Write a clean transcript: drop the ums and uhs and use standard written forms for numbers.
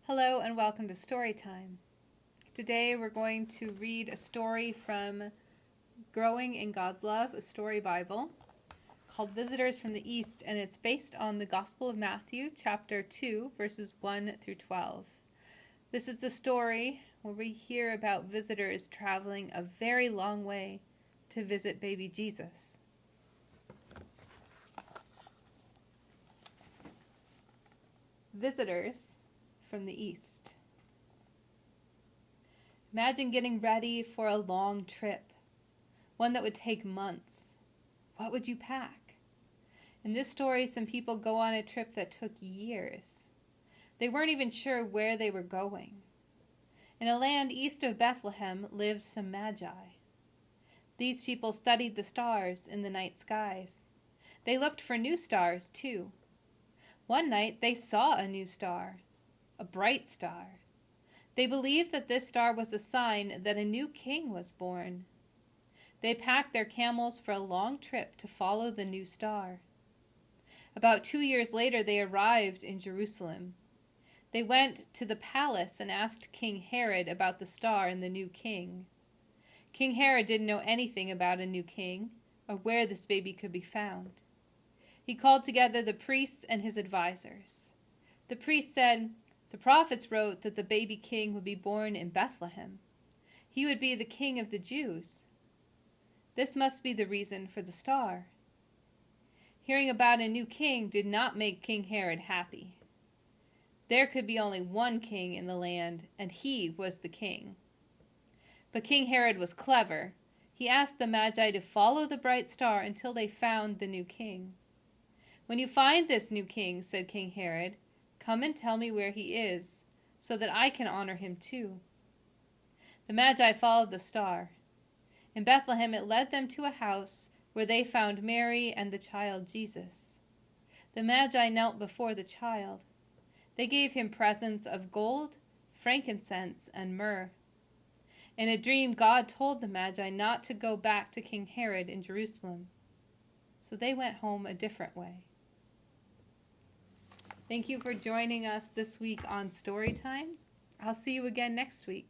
Hello and welcome to Storytime. Today we're going to read a story from Growing in God's Love, a story Bible, called Visitors from the East, and it's based on the Gospel of Matthew, chapter 2, verses 1 through 12. This is the story where we hear about visitors traveling a very long way to visit baby Jesus. Visitors from the East. Imagine getting ready for a long trip, one that would take months. What would you pack? In this story, some people go on a trip that took years. They weren't even sure where they were going. In a land east of Bethlehem lived some magi. These people studied the stars in the night skies. They looked for new stars, too. One night they saw a new star, a bright star. They believed that this star was a sign that a new king was born. They packed their camels for a long trip to follow the new star. About 2 years later, they arrived in Jerusalem. They went to the palace and asked King Herod about the star and the new king. King Herod didn't know anything about a new king or where this baby could be found. He called together the priests and his advisors. The priests said, "The prophets wrote that the baby king would be born in Bethlehem. He would be the king of the Jews. This must be the reason for the star." Hearing about a new king did not make King Herod happy. There could be only one king in the land, and he was the king. But King Herod was clever. He asked the Magi to follow the bright star until they found the new king. "When you find this new king," said King Herod, "come and tell me where he is, so that I can honor him too." The Magi followed the star. In Bethlehem it led them to a house where they found Mary and the child Jesus. The Magi knelt before the child. They gave him presents of gold, frankincense, and myrrh. In a dream, God told the Magi not to go back to King Herod in Jerusalem, so they went home a different way. Thank you for joining us this week on Storytime. I'll see you again next week.